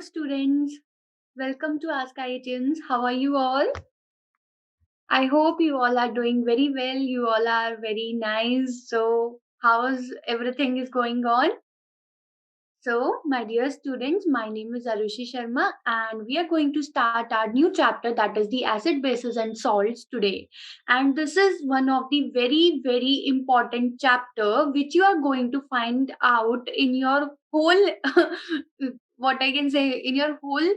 students. Welcome to Ask IITians. How are you all? I hope you all are doing very well. You all are very nice. So, how's everything is going on? So, my dear students, my name is Arushi Sharma, and we are going to start our new chapter, that is the acid bases and salts today. And this is one of the very important chapter which you are going to find out in your whole what I can say in your whole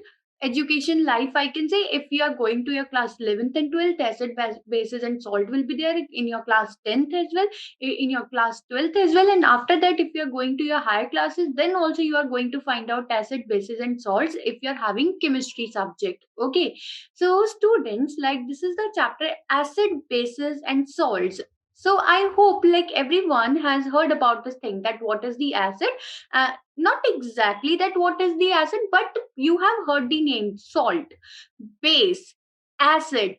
education life. I can say if you are going to your class 11th and 12th, bases and salt will be there in your class 10th as well, in your class 12th as well, and after that if you're going to your higher classes, then also you are going to find out acid bases and salts if you're having chemistry subject. Okay, so students, like, this is the chapter acid bases and salts. So I hope like everyone has heard about this thing, that what is the acid. Not exactly that what is the acid, but you have heard the name salt, base, acid.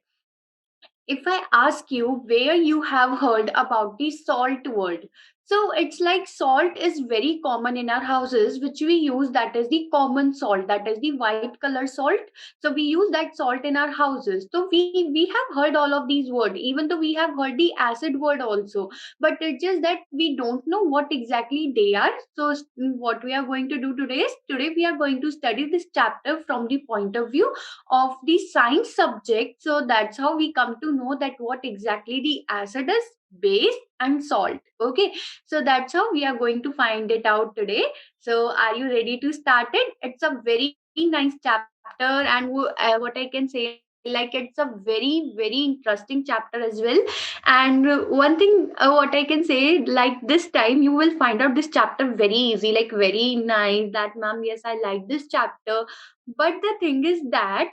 If I ask you where you have heard about the salt word, so it's like salt is very common in our houses, which we use, that is the common salt, that is the white color salt. So we use that salt in our houses. So we have heard all of these words, even though we have heard the acid word also, but it's just that we don't know what exactly they are. So what we are going to do today we are going to study this chapter from the point of view of the science subject. So that's how we come to know that what exactly the acid is, base and salt. Okay, so that's how we are going to find it out today. So are you ready to start it? It's a very nice chapter, and what I can say, like, it's a very interesting chapter as well. And one thing, what I can say, like, this time you will find out this chapter very easy, like very nice, that ma'am, yes, I like this chapter. But the thing is that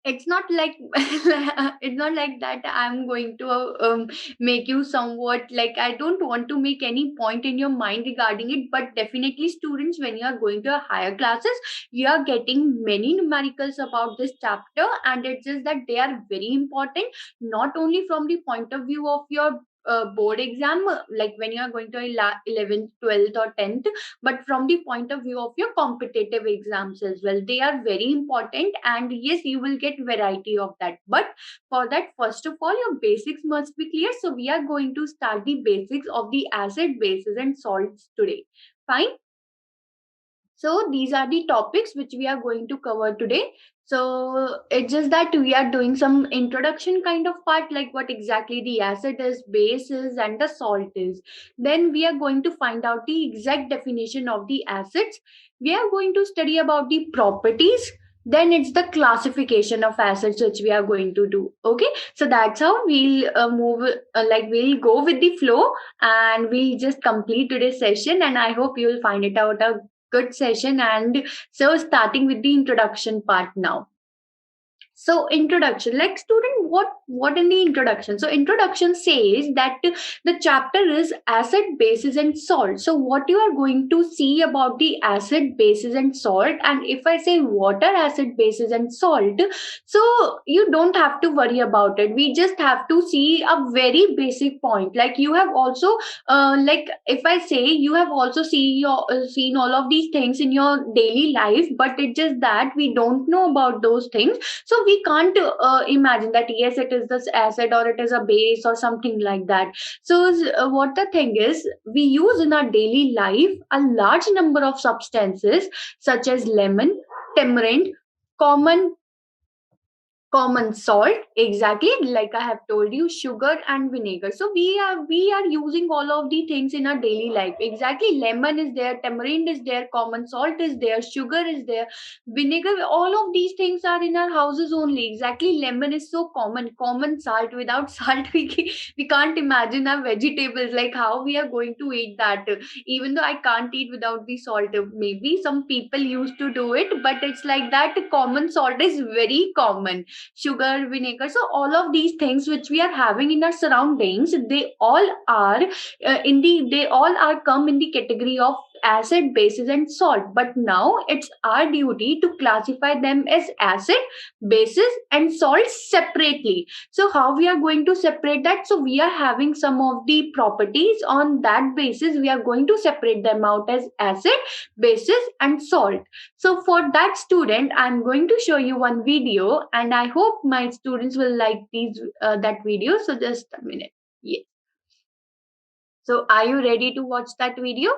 it's not like it's not like that I'm going to make you somewhat, like, I don't want to make any point in your mind regarding it. But definitely, students, when you are going to higher classes, you are getting many numericals about this chapter, and it's just that they are very important, not only from the point of view of your board exam, like when you are going to 11th, 12th or 10th, but from the point of view of your competitive exams as well. They are very important, and yes, you will get variety of that. But for that, first of all, your basics must be clear. So we are going to start the basics of the acid, bases and salts today. Fine. So these are the topics which we are going to cover today. So it's just that we are doing some introduction kind of part, like what exactly the acid is, base is, and the salt is. Then we are going to find out the exact definition of the acids. We are going to study about the properties. Then it's the classification of acids which we are going to do. Okay, so that's how we'll move. Like, we'll go with the flow, and we'll just complete today's session. And I hope you'll find it out a good session. And so, starting with the introduction part now. So introduction, like, student, what in the introduction? So introduction says that the chapter is acid, bases and salt. So what you are going to see about the acid, bases and salt, and if I say water, acid, bases and salt, so you don't have to worry about it. We just have to see a very basic point. Like, you have also like, if I say, you have also seen all of these things in your daily life, but it's just that we don't know about those things. So we can't imagine that yes, it is this acid or it is a base or something like that. So what the thing is, we use in our daily life a large number of substances such as lemon, tamarind, common common salt, exactly, like I have told you, sugar and vinegar. So we are using all of the things in our daily life. Exactly, lemon is there, tamarind is there, common salt is there, sugar is there, vinegar, all of these things are in our houses only. Exactly, lemon is so common salt. Without salt, we can't imagine our vegetables, like how we are going to eat that. Even though I can't eat without the salt, maybe some people used to do it, but it's like that, common salt is very common, sugar, vinegar. So all of these things which we are having in our surroundings, they all are come in the category of acid, bases, and salt. But now it's our duty to classify them as acid, bases, and salt separately. So how we are going to separate that? So we are having some of the properties. On that basis we are going to separate them out as acid, bases, and salt. So for that student, I'm going to show you one video, and I hope my students will like these that video. So just a minute. Yes. So are you ready to watch that video?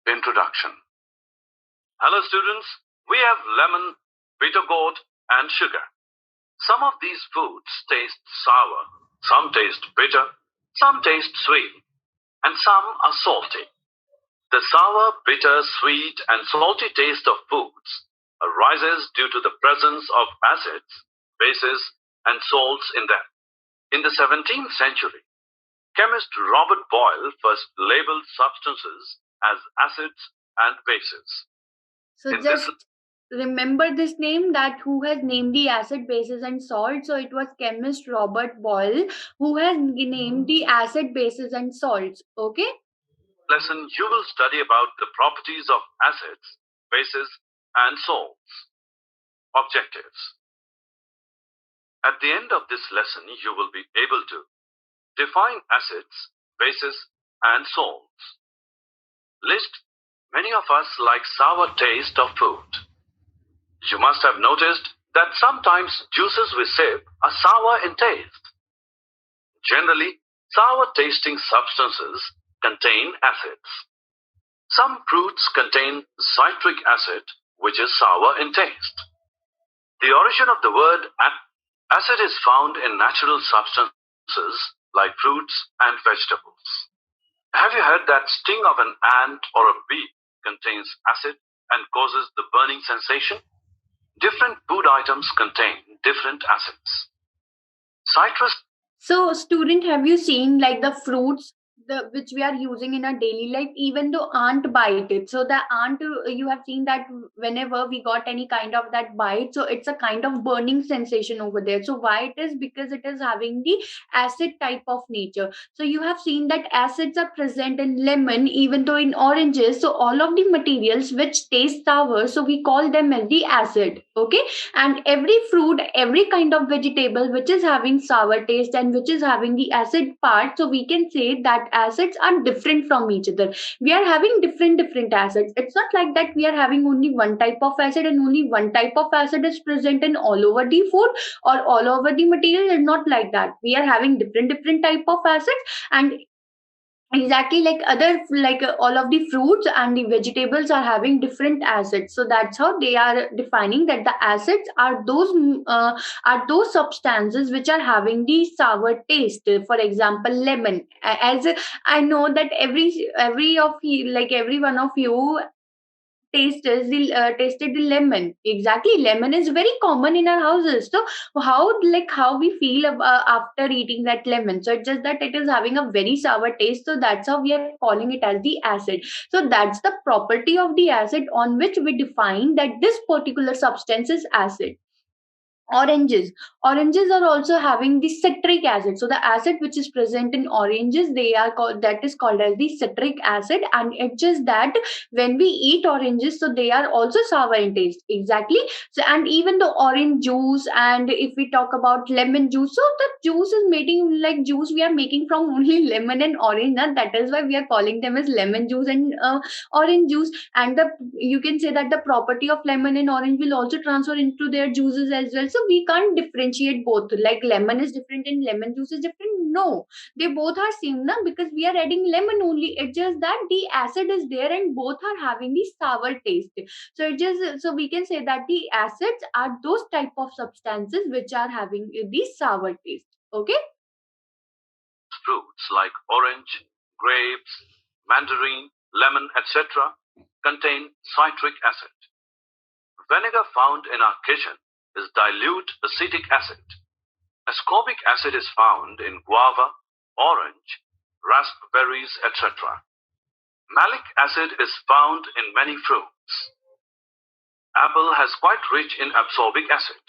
Introduction. Hello students, we have lemon, bitter gourd, and sugar. Some of these foods taste sour, some taste bitter, some taste sweet, and some are salty. The sour, bitter, sweet, and salty taste of foods arises due to the presence of acids, bases, and salts in them. In the 17th century, chemist Robert Boyle first labeled substances as acids and bases. So just remember this name, that who has named the acid, bases, and salt. So it was chemist Robert Boyle who has named the acid, bases, and salts. Okay. Lesson, you will study about the properties of acids, bases, and salts. Objectives. At the end of this lesson, you will be able to define acids, bases, and salts. List, many of us like sour taste of food. You must have noticed that sometimes juices we sip are sour in taste. Generally, sour tasting substances contain acids. Some fruits contain citric acid, which is sour in taste. The origin of the word acid is found in natural substances like fruits and vegetables. Have you heard that sting of an ant or a bee contains acid and causes the burning sensation? Different food items contain different acids. Citrus. So student, have you seen like the fruits which we are using in our daily life? Even though ant bite it, so the ant, you have seen that whenever we got any kind of that bite, so it's a kind of burning sensation over there. So why it is? Because it is having the acid type of nature. So you have seen that acids are present in lemon, even though in oranges. So all of the materials which taste sour, so we call them as the acid. Okay. And every fruit, every kind of vegetable which is having sour taste and which is having the acid part, so we can say that acids are different from each other. We are having different acids. It's not like that we are having only one type of acid and only one type of acid is present in all over the food or all over the material. It's not like that. We are having different type of acids, and exactly like other, like all of the fruits and the vegetables are having different acids. So that's how they are defining that the acids are those substances which are having the sour taste. For example, lemon. As I know that every of you, like every one of you tasted the lemon. Exactly, lemon is very common in our houses. So how we feel after eating that lemon? So it's just that it is having a very sour taste, so that's how we are calling it as the acid. So that's the property of the acid on which we define that this particular substance is acid. Oranges are also having the citric acid. So the acid which is present in oranges, they are called, that is called as the citric acid. And it's just that when we eat oranges, so they are also sour in taste. Exactly. So, and even the orange juice, and if we talk about lemon juice, so the juice is making like juice we are making from only lemon and orange, and that is why we are calling them as lemon juice and orange juice. And the, you can say that the property of lemon and orange will also transfer into their juices as well. So we can't differentiate both, like lemon is different and lemon juice is different. No, they both are same now, because we are adding lemon only. It's just that the acid is there and both are having the sour taste. So it just, so we can say that the acids are those type of substances which are having the sour taste. Okay. Fruits like orange, grapes, mandarin, lemon, etc. contain citric acid. Vinegar found in our kitchen is dilute acetic acid. Ascorbic acid is found in guava, orange, raspberries, etc. Malic acid is found in many fruits. Apple has quite rich in absorbic acid.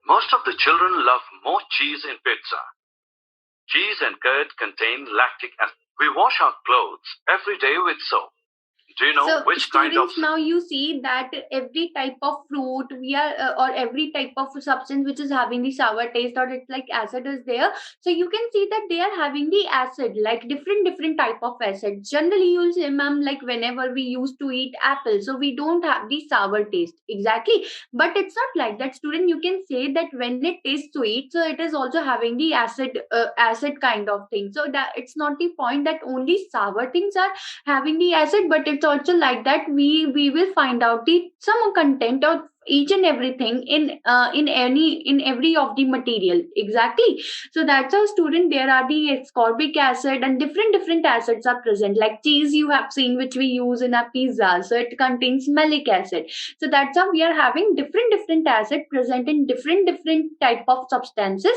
Most of the children love more cheese in pizza. Cheese and curd contain lactic acid. We wash our clothes every day with soap. Do you know So which kind of... students, now you see that every type of fruit we are or every type of substance which is having the sour taste or it's like acid is there. So you can see that they are having the acid, like different type of acid. Generally you'll say, ma'am, like whenever we used to eat apple, so we don't have the sour taste exactly, but it's not like that, student. You can say that when it tastes sweet, so it is also having the acid kind of thing. So that it's not the point that only sour things are having the acid, but it's also like that we will find out the some content of each and everything in every of the material exactly. So that's how, student, there are the ascorbic acid and different acids are present. Like cheese you have seen, which we use in a pizza, so it contains malic acid. So that's how we are having different acid present in different type of substances.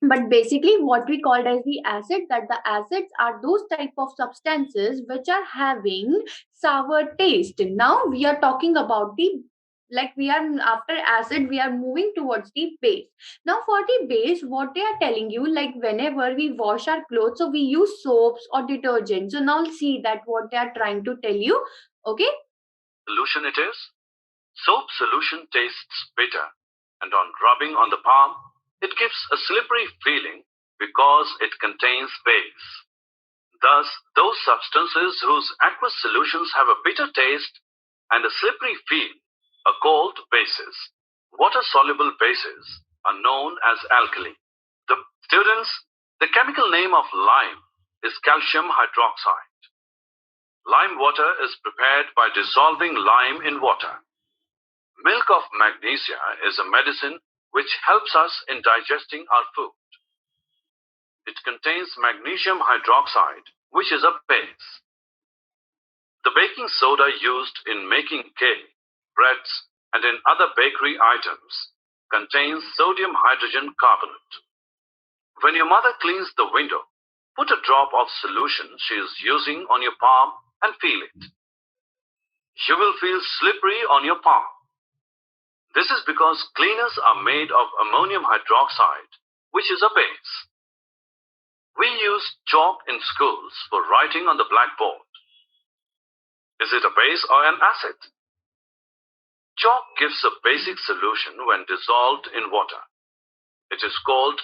But basically what we called as the acid, that the acids are those type of substances which are having sour taste. Now we are talking about the, like we are after acid we are moving towards the base. Now for the base, what they are telling you, like whenever we wash our clothes, so we use soaps or detergent. So now see that what they are trying to tell you. Okay. Solution it is. Soap solution tastes bitter, and on rubbing on the palm, it gives a slippery feeling because it contains base. Thus, those substances whose aqueous solutions have a bitter taste and a slippery feel are called bases. Water-soluble bases are known as alkali. The students, the chemical name of lime is calcium hydroxide. Lime water is prepared by dissolving lime in water. Milk of magnesia is a medicine which helps us in digesting our food. It contains magnesium hydroxide, which is a base. The baking soda used in making cake, breads, and in other bakery items contains sodium hydrogen carbonate. When your mother cleans the window, put a drop of solution she is using on your palm and feel it. You will feel slippery on your palm. This is because cleaners are made of ammonium hydroxide, which is a base. We use chalk in schools for writing on the blackboard. Is it a base or an acid? Chalk gives a basic solution when dissolved in water. It is called...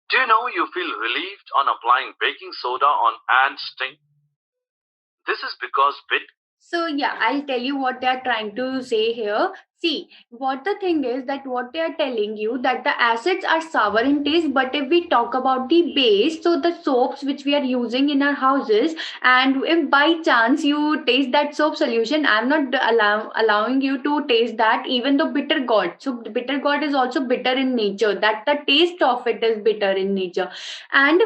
Do you know you feel relieved on applying baking soda on ant sting? This is because So yeah, I'll tell you what they are trying to say here. See, what the thing is that what they are telling you, that the acids are sour in taste, but if we talk about the base, so the soaps which we are using in our houses, and if by chance you taste that soap solution, I'm not allowing you to taste that, even though bitter gourd. So bitter gourd is also bitter in nature. That the taste of it is bitter in nature, and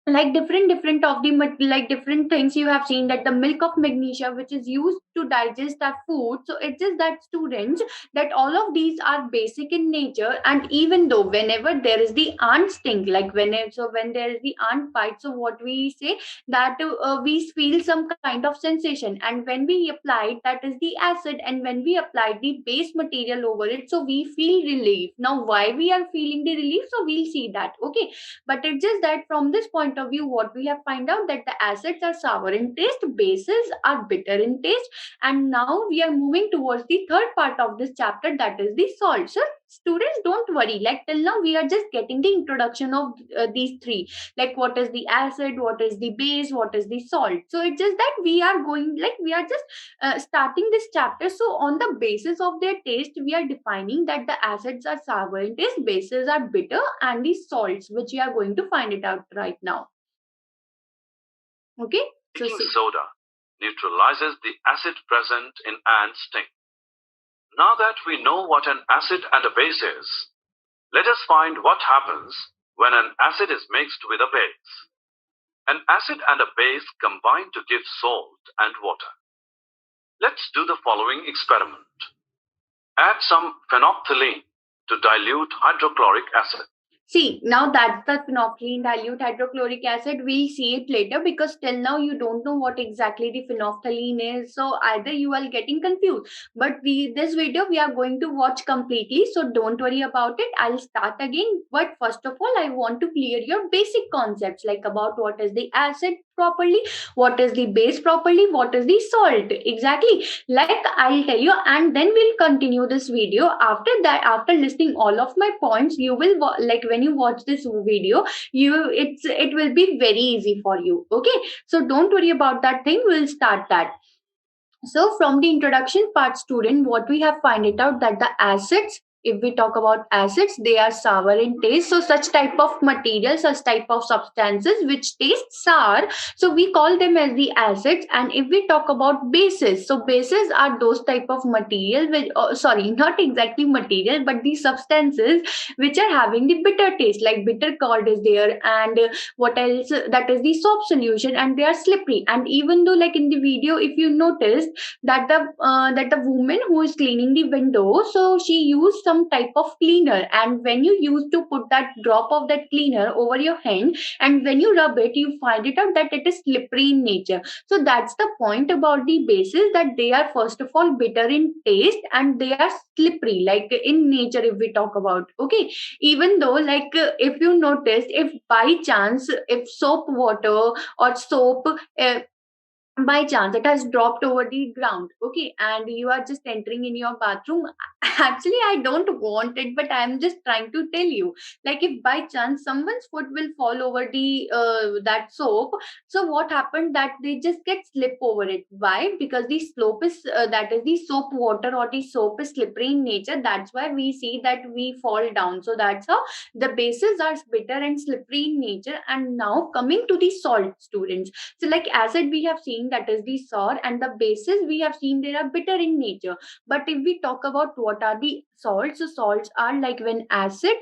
like different of the like different things you have seen, that the milk of magnesia which is used to digest our food. So it is that, students, that all of these are basic in nature. And even though whenever there is the ant sting, like when there is the ant bite, so what we say, that we feel some kind of sensation, and when we applied, that is the acid, and when we applied the base material over it, so we feel relief. Now why we are feeling the relief, so we'll see that. Okay. But it's just that from this point of view, what we have find out, that the acids are sour in taste, bases are bitter in taste. And now we are moving towards the third part of this chapter, that is the salt. So students, don't worry, like till now we are just getting the introduction of these three, like what is the acid, what is the base, what is the salt. So it's just that we are going, like we are just starting this chapter. So on the basis of their taste, we are defining that the acids are sour in taste, bases are bitter, and the salts, which we are going to find it out right now. Okay. So baking see. soda neutralizes the acid present in ant sting. Now that we know what an acid and a base is, let us find what happens when an acid is mixed with a base. An acid and a base combine to give salt and water. Let's do the following experiment. Add some phenolphthalein to dilute hydrochloric acid. See, now that's the phenolphthalein dilute hydrochloric acid. We'll see it later because till now you don't know what exactly the phenolphthalein is. So either you are getting confused. But this video we are going to watch completely. So don't worry about it. I'll start again. But first of all, I want to clear your basic concepts like about what is the acid properly, what is the base properly, what is the salt exactly. Like I'll tell you, and then we'll continue this video. After that, after listing all of my points, you will like when you watch this video, it will be very easy for you. Okay, so don't worry about that thing. We'll start that. So from the introduction part, student, what we have find it out that the acids, if we talk about acids, they are sour in taste. So such type of materials, such type of substances which taste sour, so we call them as the acids. And if we talk about bases, so bases are those type of material which, sorry, not exactly material, but the substances which are having the bitter taste, like bitter curd is there, and what else, that is the soap solution, and they are slippery. And even though like in the video, if you notice that the woman who is cleaning the window, so she used some type of cleaner, and when you used to put that drop of that cleaner over your hand, and when you rub it, you find it out that it is slippery in nature. So that's the point about the bases, that they are first of all bitter in taste and they are slippery like in nature, if we talk about. Okay, even though like if you notice, if by chance if soap water or soap by chance it has dropped over the ground, okay, and you are just entering in your bathroom, actually I don't want it, but I'm just trying to tell you, like if by chance someone's foot will fall over the that soap, so what happened that they just get slip over it. Why? Because the slope is that is the soap water or the soap is slippery in nature, that's why we see that we fall down. So that's how the bases are bitter and slippery in nature. And now coming to the salt, students, so, like acid, we have seen that is the sour, and the bases we have seen they are bitter in nature. But if we talk about what are the salts, so salts are like when acid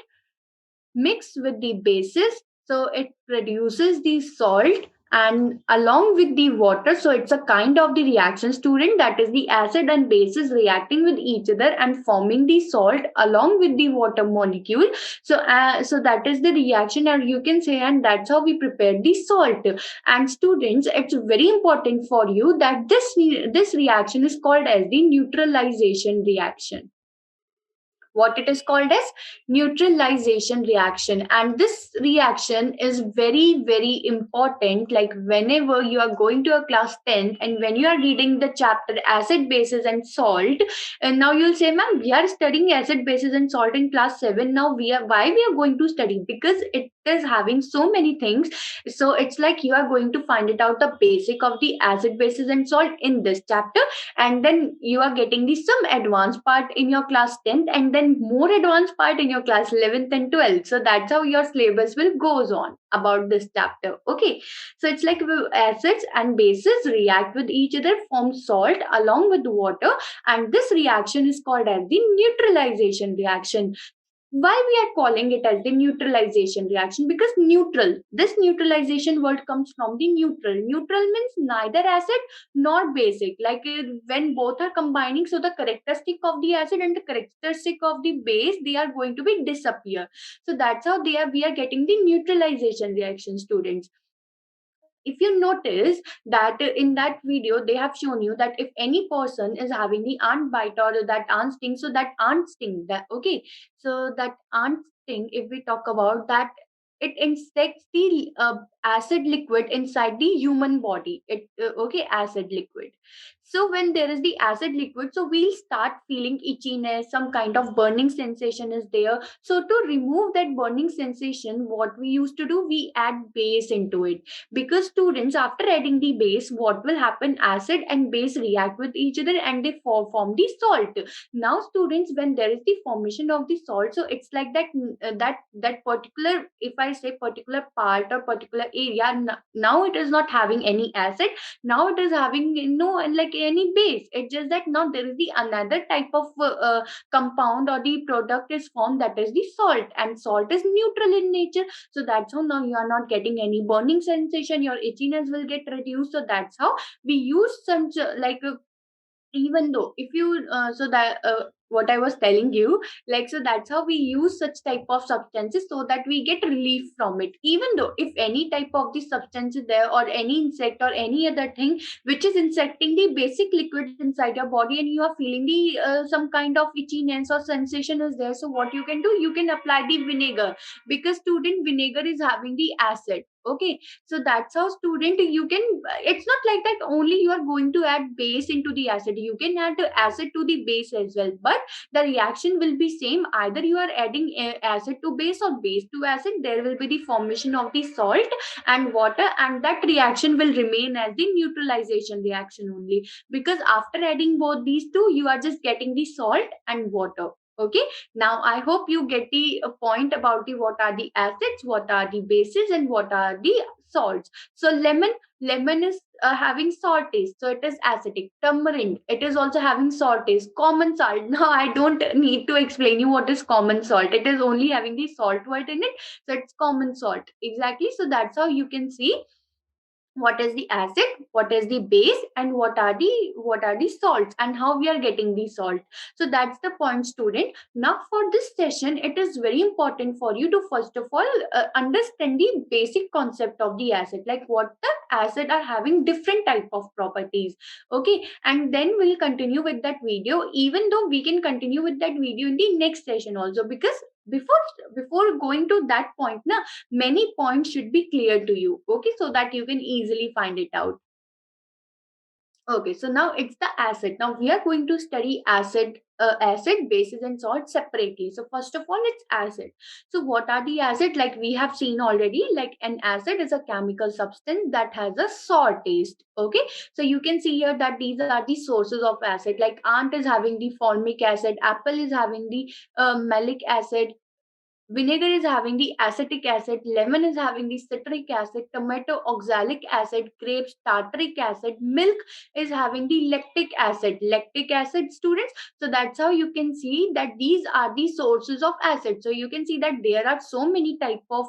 mix with the bases, so it produces the salt, and along with the water, so it's a kind of the reaction, student, that is the acid and bases reacting with each other and forming the salt along with the water molecule. So that is the reaction, and you can say, and that's how we prepare the salt. And students, it's very important for you that this reaction is called as the neutralization reaction. What it is called as neutralization reaction. And this reaction is very very important, like whenever you are going to a class 10th and when you are reading the chapter acid bases and salt, and now you'll say, ma'am, we are studying acid bases and salt in class 7, now we are, why we are going to study? Because it is having so many things. So it's like you are going to find it out the basic of the acid bases and salt in this chapter, and then you are getting the some advanced part in your class 10th, and then more advanced part in your class 11th and 12th. So that's how your syllabus will goes on about this chapter. Okay, so it's like acids and bases react with each other, form salt along with water, and this reaction is called as the neutralization reaction. Why we are calling it as the neutralization reaction? Because neutral, this neutralization word comes from the neutral means neither acid nor basic, like when both are combining, so the characteristic of the acid and the characteristic of the base, they are going to be disappear. So that's how they are we are getting the neutralization reaction, students. If you notice that in that video they have shown you that if any person is having the ant bite or that ant sting, so that ant sting, that okay, so that ant sting, if we talk about that, it insects the acid liquid inside the human body. It okay, acid liquid. So when there is the acid liquid, so we'll start feeling itchiness, some kind of burning sensation is there. So to remove that burning sensation, what we used to do, we add base into it. Because students, after adding the base, what will happen, acid and base react with each other and they form the salt. Now students, when there is the formation of the salt, so it's like that that particular, if I say particular part or particular area, now it is not having any acid, now it is having no like any base. It's just that now there is the another type of compound or the product is formed, that is the salt, and salt is neutral in nature. So that's how now you are not getting any burning sensation, your itchiness will get reduced. So that's how we use some like Even though if you so that what I was telling you, like, so that's how we use such type of substances so that we get relief from it. Even though if any type of the substance is there, or any insect or any other thing which is insecting the basic liquids inside your body, and you are feeling the some kind of itchiness or sensation is there, so what you can do, you can apply the vinegar, because student, vinegar is having the acid. Okay, so that's how student you can, it's not like that only you are going to add base into the acid, you can add the acid to the base as well, but the reaction will be same. Either you are adding acid to base or base to acid, there will be the formation of the salt and water, and that reaction will remain as the neutralization reaction only, because after adding both these two, you are just getting the salt and water. Okay, now I hope you get the point about the what are the acids, what are the bases, and what are the salts. So lemon is having salt taste, so it is acidic. Tamarind, it is also having salt taste. Common salt, now I don't need to explain you what is common salt, it is only having the salt word in it, so it's common salt. Exactly, so that's how you can see what is the acid, what is the base, and what are the salts, and how we are getting the salt. So that's the point, student. Now for this session, it is very important for you to first of all understand the basic concept of the acid, like what the acid are having different type of properties. Okay, and then we'll continue with that video, even though we can continue with that video in the next session also, because before before going to that point now, many points should be clear to you. Okay, so that you can easily find it out. Okay, so now it's the acid. Now we are going to study acid, bases, and salt separately. So first of all, it's acid. So what are the acid? Like we have seen already, like an acid is a chemical substance that has a sour taste. Okay, so you can see here that these are the sources of acid. Like ant is having the formic acid, apple is having the malic acid, vinegar is having the acetic acid, lemon is having the citric acid, tomato oxalic acid, grapes tartaric acid, milk is having the lactic acid. Lactic acid, students. So that's how you can see that these are the sources of acid. So you can see that there are so many type of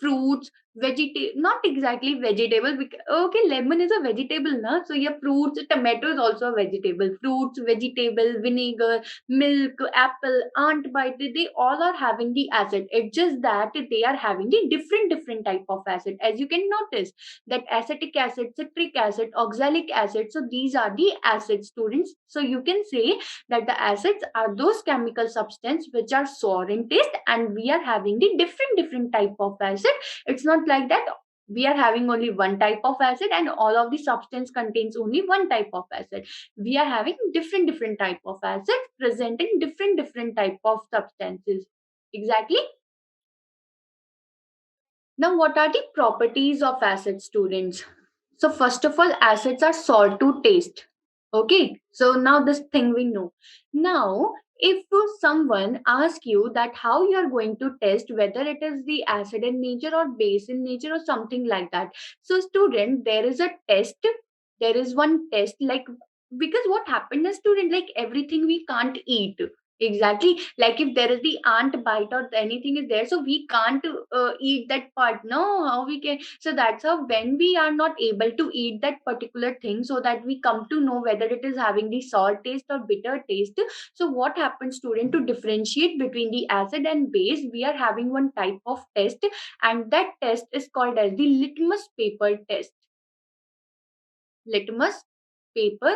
fruits, vegetable, not exactly vegetable. Okay, lemon is a vegetable, na? So yeah, fruits, tomato is also a vegetable. Fruits, vegetable, vinegar, milk, apple, ant bite, they all are having the acid. It's just that they are having the different type of acid. As you can notice that acetic acid, citric acid, oxalic acid, so these are the acid, students. So you can say that the acids are those chemical substance which are sour in taste, and we are having the different type of acid. It's not like that we are having only one type of acid and all of the substance contains only one type of acid. We are having different type of acids presenting different type of substances. Exactly. Now what are the properties of acid, students? So first of all, acids are salt to taste. Okay, so now this thing we know. Now if someone asks you that how you are going to test whether it is the acid in nature or base in nature or something like that, so student, there is a test, there is one test, like, because what happened is, student, like everything we can't eat. Exactly, like if there is the ant bite or anything is there, so we can't eat that part, no, how we can. So that's how when we are not able to eat that particular thing, so that we come to know whether it is having the salt taste or bitter taste. So what happens, student, to differentiate between the acid and base, we are having one type of test, and that test is called as the litmus paper test. Litmus paper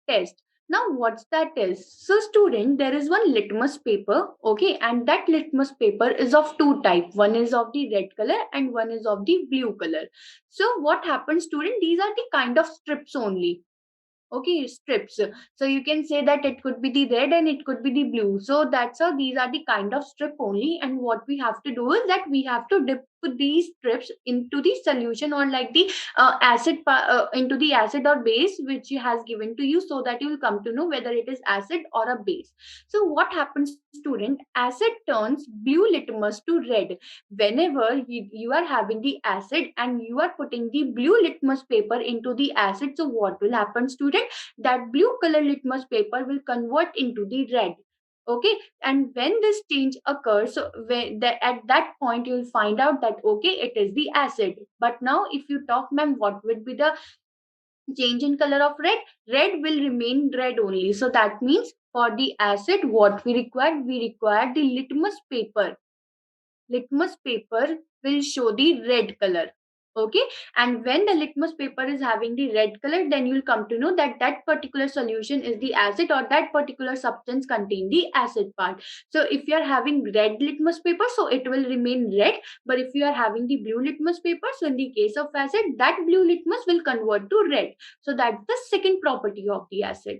test. Now what's that test? So student, there is one litmus paper, okay, and that litmus paper is of two type, one is of the red color and one is of the blue color. So what happens, student, these are the kind of strips only. Okay, strips. So you can say that it could be the red and it could be the blue. So that's how these are the kind of strip only. And what we have to do is that we have to dip these strips into the solution, or like the into the acid or base which he has given to you, so that you will come to know whether it is acid or a base. So what happens, student? Acid turns blue litmus to red whenever you are having the acid and you are putting the blue litmus paper into the acid. So what will happen, student? That blue color litmus paper will convert into the red. Okay, and when this change occurs, so at that point you'll find out that okay, it is the acid. But now if you talk, ma'am, what would be the change in color of red, red will remain red only. So that means for the acid, what we require the litmus paper. Litmus paper will show the red color. Okay, and when the litmus paper is having the red color, then you'll come to know that that particular solution is the acid, or that particular substance contain the acid part. So if you are having red litmus paper, so it will remain red. But if you are having the blue litmus paper, so in the case of acid, that blue litmus will convert to red. So that's the second property of the acid.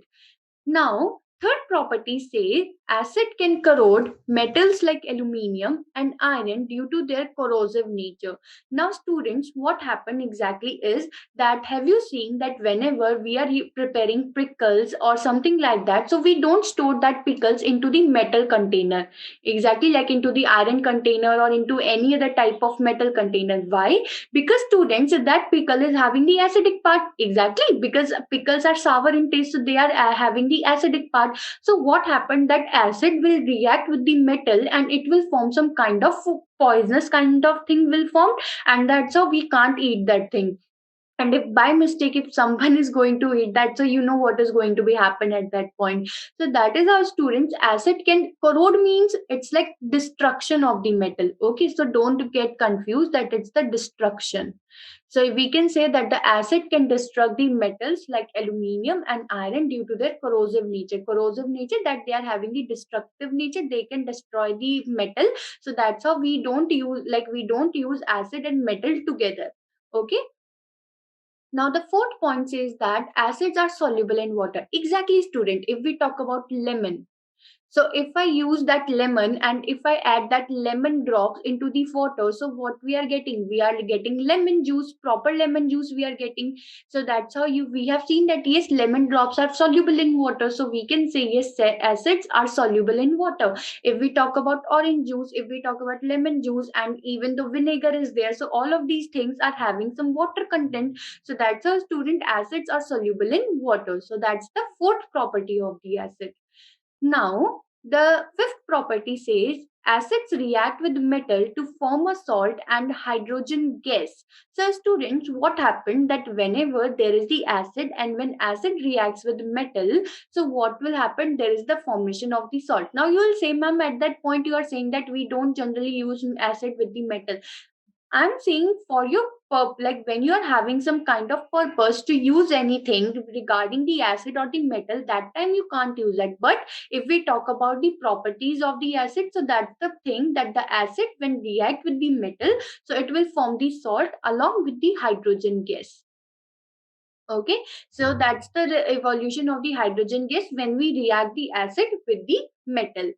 Now, third property says acid can corrode metals like aluminium and iron due to their corrosive nature. Now, students, what happened exactly is that, have you seen that whenever we are preparing pickles or something like that, so we don't store that pickles into the metal container, exactly like into the iron container or into any other type of metal container. Why? Because, students, that pickle is having the acidic part. Exactly, because pickles are sour in taste, so they are having the acidic part. So what happened, that acid will react with the metal and it will form some kind of poisonous kind of thing will form, and that's how we can't eat that thing. And if by mistake, if someone is going to eat that, so you know what is going to be happen at that point. So that is how, students, acid can corrode means it's like destruction of the metal. Okay, so don't get confused that it's the destruction. So we can say that the acid can destruct the metals like aluminium and iron due to their corrosive nature. Corrosive nature, that they are having the destructive nature, they can destroy the metal. So that's how we don't use acid and metal together. Okay. Now, the fourth point says that acids are soluble in water. Exactly, student. If we talk about lemon, so if I use that lemon and if I add that lemon drops into the water, so what we are getting? We are getting lemon juice, proper lemon juice we are getting. So that's how we have seen that yes, lemon drops are soluble in water. So we can say yes, acids are soluble in water. If we talk about orange juice, if we talk about lemon juice, and even the vinegar is there, so all of these things are having some water content. So that's how, student, acids are soluble in water. So that's the fourth property of the acid. Now, the fifth property says acids react with metal to form a salt and hydrogen gas. So, students, what happened that whenever there is the acid and when acid reacts with metal, so what will happen? There is the formation of the salt. Now, you will say, ma'am, at that point you are saying that we don't generally use acid with the metal. I'm saying for your like when you are having some kind of purpose to use anything regarding the acid or the metal, that time you can't use that. But if we talk about the properties of the acid, so that's the thing that the acid when react with the metal, so it will form the salt along with the hydrogen gas. Okay, so that's the evolution of the hydrogen gas when we react the acid with the metal.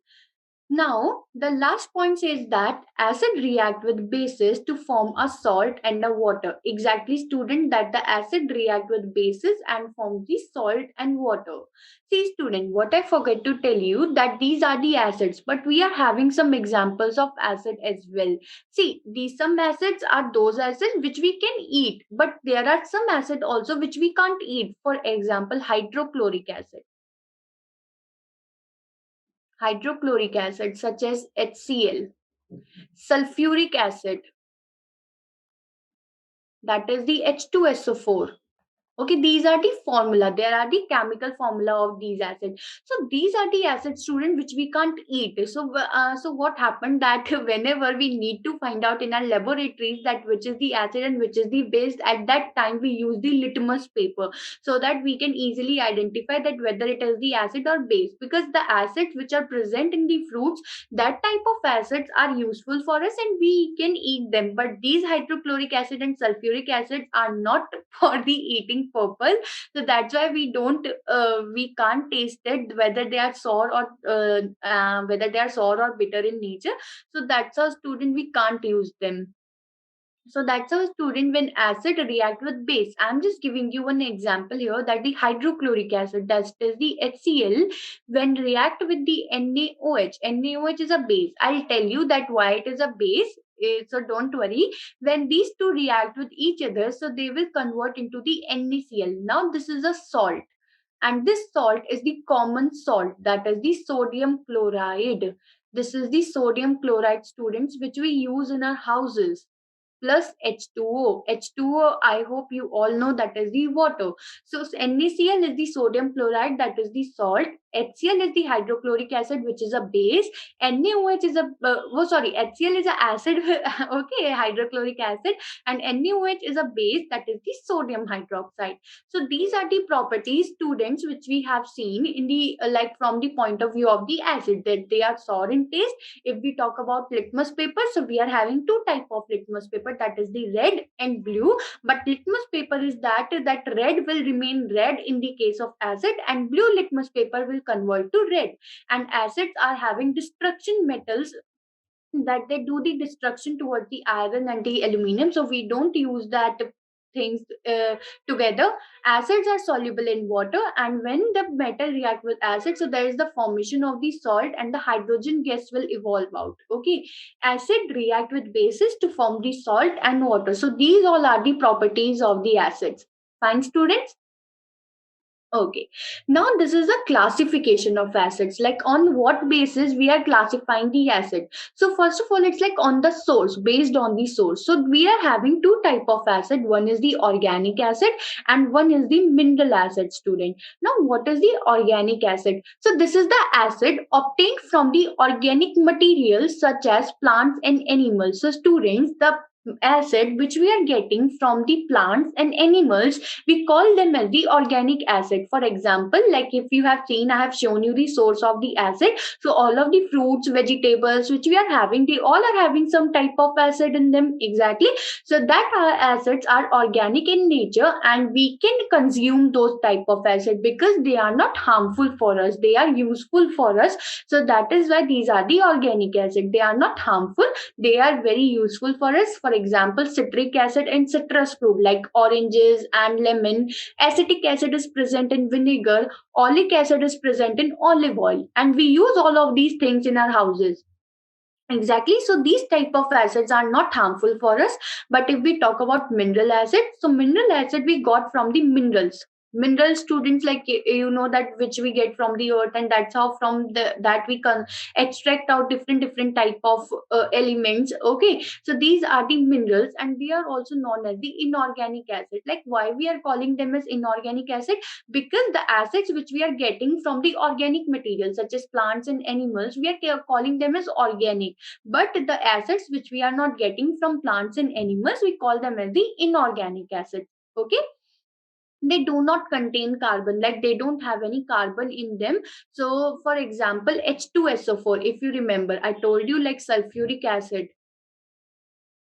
Now, the last point says that acid react with bases to form a salt and a water. Exactly, student, that the acid react with bases and form the salt and water. See, student, what I forget to tell you that these are the acids, but we are having some examples of acid as well. See, these some acids are those acids which we can eat, but there are some acid also which we can't eat. For example, hydrochloric acid. Hydrochloric acid such as HCl, sulfuric acid, that is the H2SO4. Okay, these are the formula. There are the chemical formula of these acids. So these are the acids, student, which we can't eat. So what happened that whenever we need to find out in our laboratories that which is the acid and which is the base, at that time we use the litmus paper so that we can easily identify that whether it is the acid or base. Because the acids which are present in the fruits, that type of acids are useful for us and we can eat them. But these hydrochloric acid and sulfuric acid are not for the eating purpose. So that's why we can't taste it whether they are sour or whether they are sour or bitter in nature. So that's how, student, we can't use them. So that's how, student, when acid react with base. I'm just giving you one example here that the hydrochloric acid, that is the HCl, when react with the NaOH. NaOH is a base. I'll tell you that why it is a base. So don't worry. When these two react with each other, so they will convert into the NaCl. Now this is a salt. And this salt is the common salt, that is the sodium chloride. This is the sodium chloride, students, which we use in our houses. plus H2O. H2O, I hope you all know that is the water. So NaCl is the sodium chloride, that is the salt. HCl is the hydrochloric acid, which is a base. NaOH is a HCl is a acid, okay, hydrochloric acid, and NaOH is a base, that is the sodium hydroxide. So these are the properties, students, which we have seen in the like from the point of view of the acid, that they are sour in taste. If we talk about litmus paper, so we are having two type of litmus paper, that is the red and blue. But litmus paper is that red will remain red in the case of acid, and blue litmus paper will convert to red. And acids are having destruction metals, that they do the destruction towards the iron and the aluminum, so we don't use that things together. Acids are soluble in water, and when the metal react with acid, so there is the formation of the salt and the hydrogen gas will evolve out. Okay, acid react with bases to form the salt and water. So these all are the properties of the acids. Fine, students. Okay. Now this is a classification of acids. Like on what basis we are classifying the acid. So first of all, it's like on the source, based on the source. So we are having two type of acid. One is the organic acid and one is the mineral acid, student. Now what is the organic acid? So this is the acid obtained from the organic materials such as plants and animals. So students, the acid which we are getting from the plants and animals, we call them as the organic acid. For example, like if you have seen, I have shown you the source of the acid. So all of the fruits, vegetables which we are having, they all are having some type of acid in them. Exactly. So that acids are organic in nature, and we can consume those type of acid because they are not harmful for us, they are useful for us. So that is why these are the organic acid. They are not harmful, they are very useful for us. For example, citric acid in citrus fruit like oranges and lemon. Acetic acid is present in vinegar. Oleic acid is present in olive oil, and we use all of these things in our houses. Exactly. So these type of acids are not harmful for us. But if we talk about mineral acid, so mineral acid we got from the minerals. Mineral, students, like you know that which we get from the earth, and that's how from the that we can extract out different type of elements. Okay, so these are the minerals, and they are also known as the inorganic acid. Like why we are calling them as inorganic acid? Because the acids which we are getting from the organic materials such as plants and animals, we are calling them as organic. But the acids which we are not getting from plants and animals, we call them as the inorganic acids. Okay, they do not contain carbon, like they don't have any carbon in them. So for example, H2SO4, if you remember, I told you like sulfuric acid.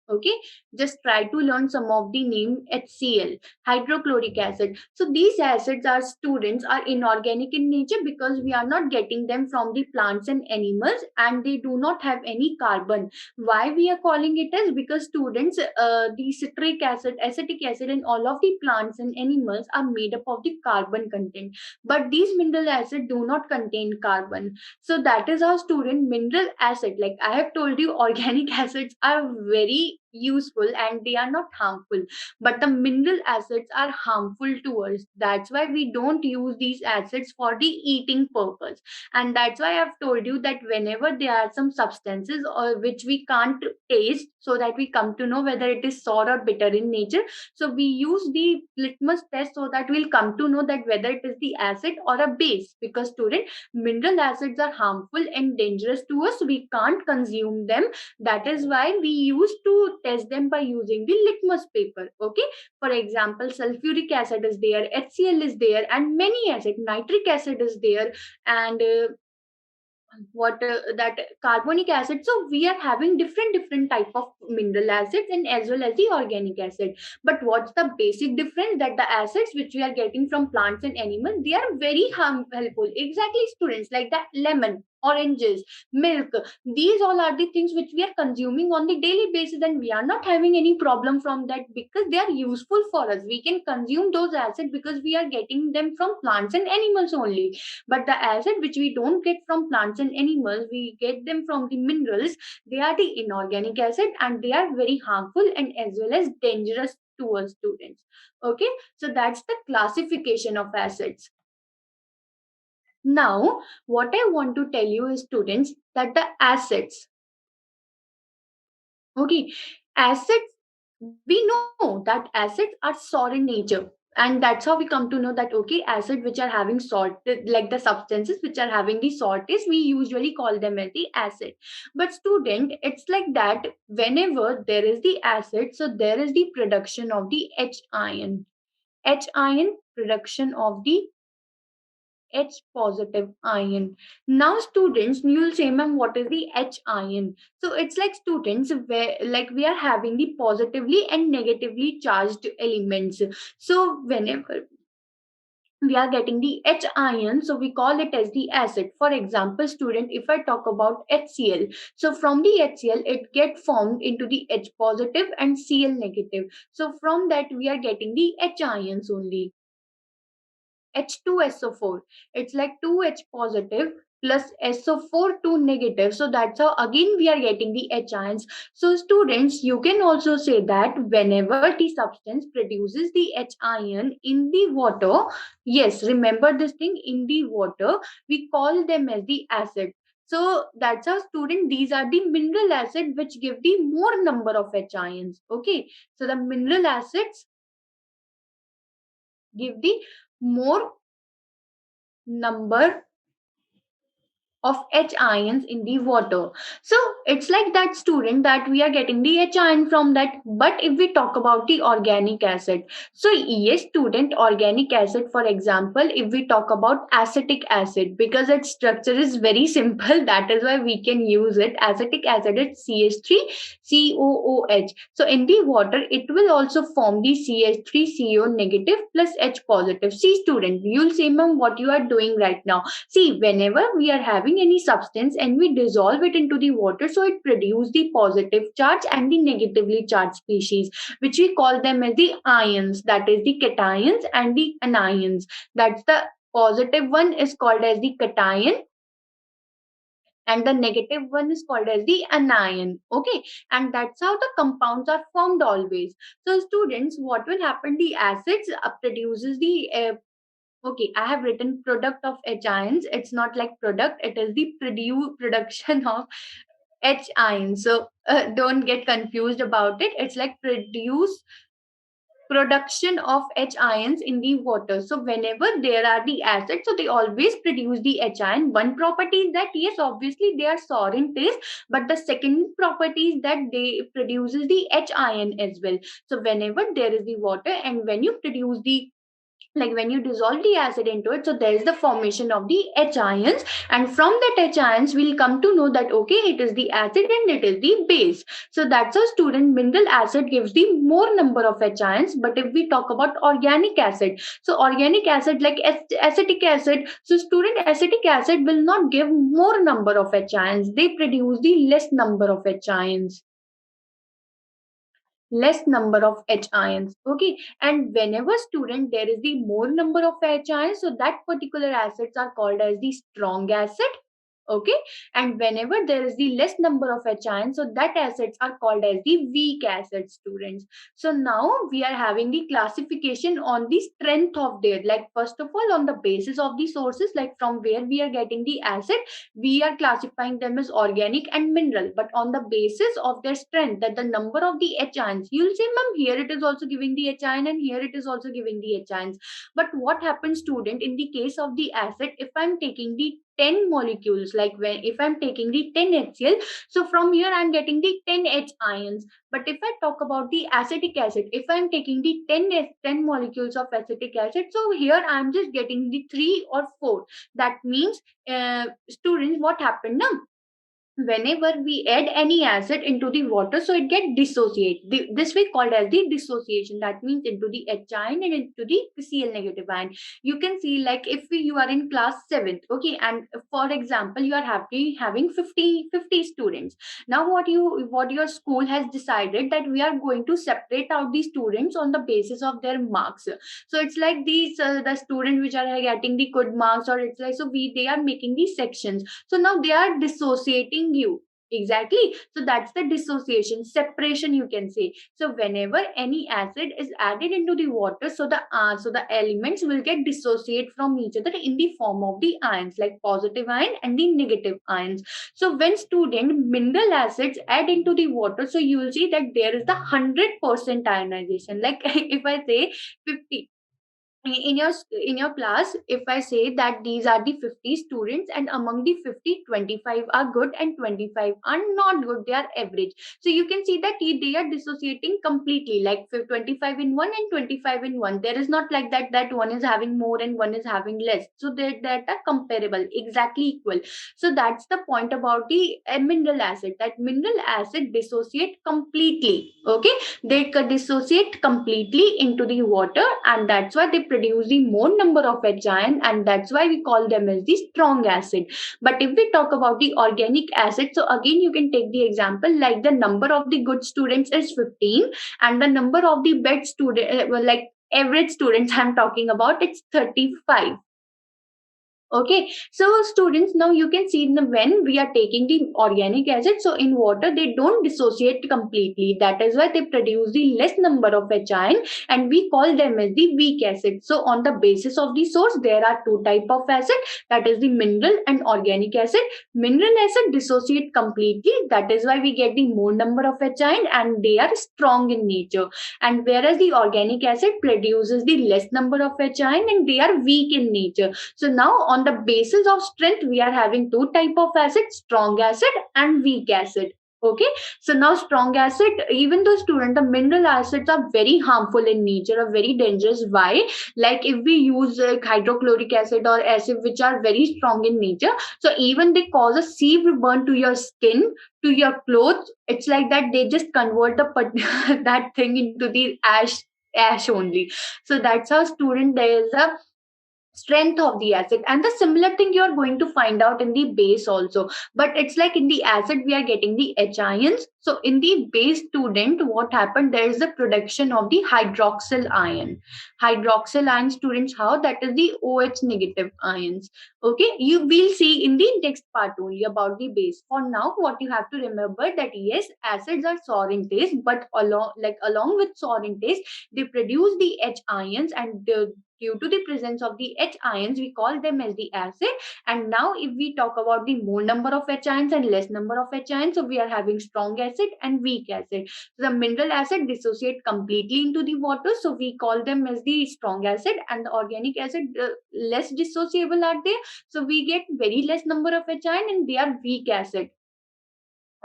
Okay, just try to learn some of the name. HCl, hydrochloric acid. So these acids are, students, are inorganic in nature because we are not getting them from the plants and animals, and they do not have any carbon. Why we are calling it as? Because students, the citric acid, acetic acid, and all of the plants and animals are made up of the carbon content, but these mineral acid do not contain carbon. So that is how, student, mineral acid, like I have told you, organic acids are very useful and they are not harmful, but the mineral acids are harmful to us. That's why we don't use these acids for the eating purpose. And that's why I've told you that whenever there are some substances or which we can't taste, so that we come to know whether it is sour or bitter in nature, so we use the litmus test so that we'll come to know that whether it is the acid or a base. Because, student, mineral acids are harmful and dangerous to us, we can't consume them. That is why we used to test them by using the litmus paper. Okay, for example, sulfuric acid is there, HCl is there, and many acid, nitric acid is there, and what that carbonic acid. So we are having different type of mineral acids and as well as the organic acid. But what's the basic difference? That the acids which we are getting from plants and animals, they are very helpful. Exactly, students, like the lemon, oranges, milk, these all are the things which we are consuming on the daily basis, and we are not having any problem from that because they are useful for us. We can consume those acids because we are getting them from plants and animals only. But the acid which we don't get from plants and animals, we get them from the minerals. They are the inorganic acid, and they are very harmful and as well as dangerous to us, students. Okay, so that's the classification of acids. Now what I want to tell you is, students, that the acids, okay, acids we know that acids are sour in nature, and that's how we come to know that okay, acid which are having salt, like the substances which are having the salt is, we usually call them as the acid. But student, it's like that whenever there is the acid, so there is the production of the H ion. H ion, production of the H positive ion. Now, students, you'll say, ma'am, what is the H ion? So it's like students, where like we are having the positively and negatively charged elements. So whenever we are getting the H ion, so we call it as the acid. For example, student, if I talk about HCl, so from the HCl, it get formed into the H positive and Cl negative. So from that, we are getting the H ions only. H2SO4. It's like 2H positive plus SO4 2 negative. So that's how again we are getting the H ions. So students, you can also say that whenever the substance produces the H ion in the water, yes, remember this thing, in the water, we call them as the acid. So that's how student, these are the mineral acid which give the more number of H ions. Okay. So the mineral acids give the more number of H ions in the water. So it's like that, student, that we are getting the H ion from that. But if we talk about the organic acid, so yes, student, organic acid, for example, if we talk about acetic acid, because its structure is very simple, that is why we can use it. Acetic acid is CH3COOH. So in the water, it will also form the CH3CO negative plus H positive. See, student, you'll say, ma'am, what you are doing right now. See, whenever we are having any substance and we dissolve it into the water, so it produces the positive charge and the negatively charged species, which we call them as the ions, that is the cations and the anions. That's the positive one is called as the cation, and the negative one is called as the anion. Okay, and that's how the compounds are formed always. So students, what will happen, the acids produces the okay, I have written product of H ions. It's not like product, it is the production of H ions. So don't get confused about it. It's like production of H ions in the water. So whenever there are the acids, so they always produce the H ion. One property is that yes, obviously they are sour in taste, but the second property is that they produces the H ion as well. So whenever there is the water and when you produce the, like when you dissolve the acid into it, so there is the formation of the H ions, and from that H ions we'll come to know that okay, it is the acid and it is the base. So that's a, student, mineral acid gives the more number of H ions. But if we talk about organic acid, so organic acid like acetic acid, so student, acetic acid will not give more number of H ions, they produce the less number of H ions, less number of H ions. Okay, and whenever, student, there is the more number of H ions, so that particular acids are called as the strong acid. Okay, and whenever there is the less number of H ions, so that acids are called as the weak acid, students. So now we are having the classification on the strength of their, like first of all on the basis of the sources, like from where we are getting the acid, we are classifying them as organic and mineral. But on the basis of their strength, that the number of the H ions, you'll say, ma'am, here it is also giving the H ion and here it is also giving the H ions. But what happens, student, in the case of the acid, if I'm taking the 10 molecules, like when if I'm taking the 10 HCl, so from here I'm getting the 10 H ions. But if I talk about the acetic acid, if I'm taking the 10 molecules of acetic acid, so here I'm just getting the 3 or 4. That means, students, what happened now, whenever we add any acid into the water, so it get dissociate, this we called as the dissociation. That means into the H ion and into the Cl negative ion. You can see, like if you are in class 7th, okay, and for example you are having 50 students. Now what your school has decided, that we are going to separate out the students on the basis of their marks. So it's like these the students which are getting the good marks, or it's like, so we they are making these sections. So now they are dissociating you. Exactly. So that's the dissociation, separation, you can say. So whenever any acid is added into the water, so the elements will get dissociate from each other in the form of the ions, like positive ion and the negative ions. So when student mineral acids add into the water, so you will see that there is the 100% ionization. Like if I say 50, in your class, if I say that these are the 50 students, and among the 50, 25 are good and 25 are not good, they are average. So you can see that they are dissociating completely, like 25 in one and 25 in one. There is not like that one is having more and one is having less. So they that are comparable, exactly equal. So that's the point about the mineral acid, that mineral acid dissociate completely. Okay, they dissociate completely into the water, and that's why they produce the more number of H ion, and that's why we call them as the strong acid. But if we talk about the organic acid, so again you can take the example, like the number of the good students is 15, and the number of the bad student, like average students I'm talking about, it's 35. Okay, so students, now you can see when we are taking the organic acid, so in water they don't dissociate completely. That is why they produce the less number of H ion, and we call them as the weak acid. So on the basis of the source, there are two type of acid, that is the mineral and organic acid. Mineral acid dissociate completely. That is why we get the more number of H ion, and they are strong in nature. And whereas the organic acid produces the less number of H ion, and they are weak in nature. So now on the basis of strength, we are having two type of acid, strong acid and weak acid. Okay, so now strong acid, even though student, the mineral acids are very harmful in nature, are very dangerous. Why? Like if we use hydrochloric acid or acid which are very strong in nature, so even they cause a severe burn to your skin, to your clothes. It's like that they just convert the that thing into the ash only. So that's how student, there is a strength of the acid, and the similar thing you are going to find out in the base also. But it's like in the acid we are getting the H ions, so in the base, student, what happened, there is the production of the hydroxyl ion. Hydroxyl ion, students, how? That is the OH negative ions. Okay, you will see in the next part only about the base. For now, what you have to remember, that yes, acids are sour in taste, but along with sour in taste, they produce the H ions, and due to the presence of the H ions, we call them as the acid. And now, if we talk about the more number of H ions and less number of H ions, so we are having strong acid and weak acid. So the mineral acid dissociate completely into the water, so we call them as the strong acid, and the organic acid, less dissociable are they, so we get very less number of H ion, and they are weak acid.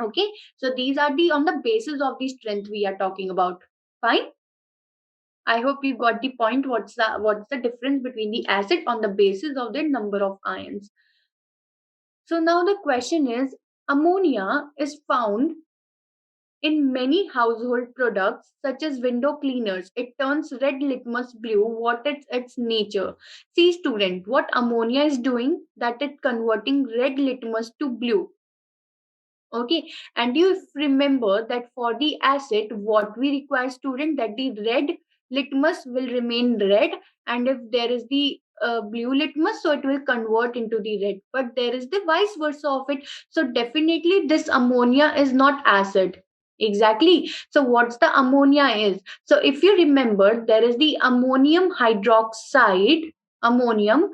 Okay, so these are the on the basis of the strength we are talking about. Fine. I hope you got the point. What's the difference between the acid on the basis of the number of ions? So now the question is, ammonia is found in many household products such as window cleaners. It turns red litmus blue. What is its nature? See student, what ammonia is doing, that it converting red litmus to blue. Okay, and you remember that for the acid, what we require, student, that the red litmus will remain red, and if there is the blue litmus, so it will convert into the red. But there is the vice versa of it. So definitely this ammonia is not acid. Exactly. So what's the ammonia is? So if you remember, there is the ammonium hydroxide, ammonium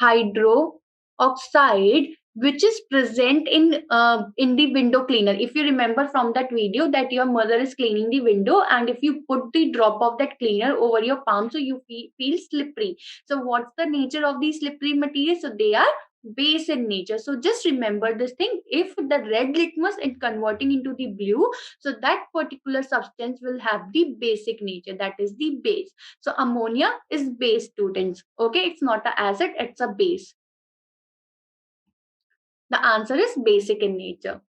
hydroxide, which is present in the window cleaner. If you remember from that video, that your mother is cleaning the window, and if you put the drop of that cleaner over your palm, so you feel slippery. So what's the nature of these slippery materials? So they are base in nature. So just remember this thing, if the red litmus is converting into the blue, so that particular substance will have the basic nature, that is the base. So ammonia is base, students. Okay, it's not an acid, it's a base. The answer is basic in nature.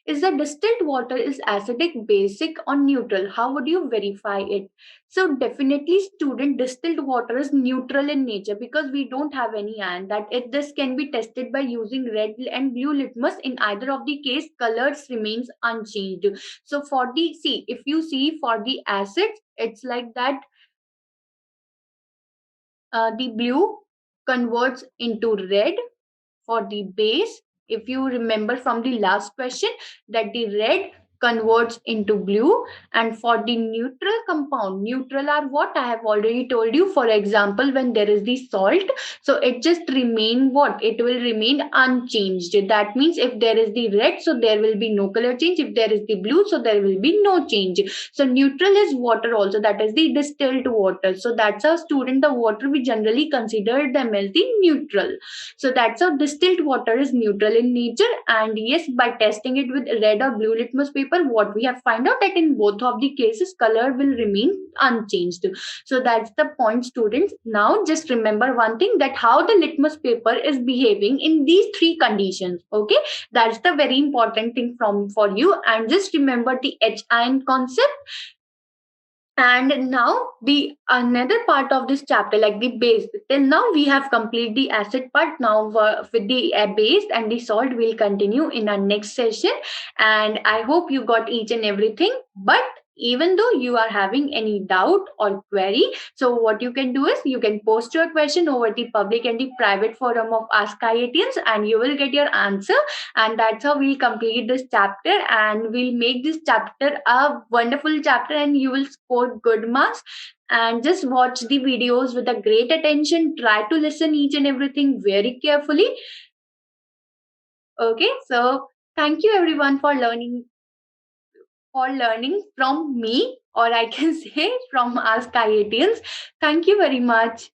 Is the distilled water is acidic, basic, or neutral? How would you verify it? So definitely, student, distilled water is neutral in nature, because we don't have any ion. This can be tested by using red and blue litmus. In either of the case, colors remains unchanged. So for the, see, if you see for the acids, it's like that, the blue converts into red. For the base, if you remember from the last question, that the red converts into blue. And for the neutral compound, neutral are what I have already told you. For example, when there is the salt, so it just remain what, it will remain unchanged. That means if there is the red, so there will be no color change. If there is the blue, so there will be no change. So neutral is water also, that is the distilled water. So that's how, student, the water we generally consider them as the neutral. So that's how distilled water is neutral in nature. And yes, by testing it with red or blue litmus paper, what we have find out that in both of the cases color will remain unchanged. So that's the point, students. Now just remember one thing, that how the litmus paper is behaving in these three conditions. Okay, that's the very important thing from for you. And just remember the H ion concept. And now the another part of this chapter, like the base. Till now we have completed the acid part. Now with the base and the salt, we'll continue in our next session. And I hope you got each and everything. But even though you are having any doubt or query, so what you can do is you can post your question over the public and the private forum of Ask IITians, and you will get your answer. And that's how we'll complete this chapter, and we'll make this chapter a wonderful chapter, and you will score good marks. And just watch the videos with a great attention, try to listen each and everything very carefully. Okay, so thank you everyone for learning from me, or I can say from Ask IITians. Thank you very much.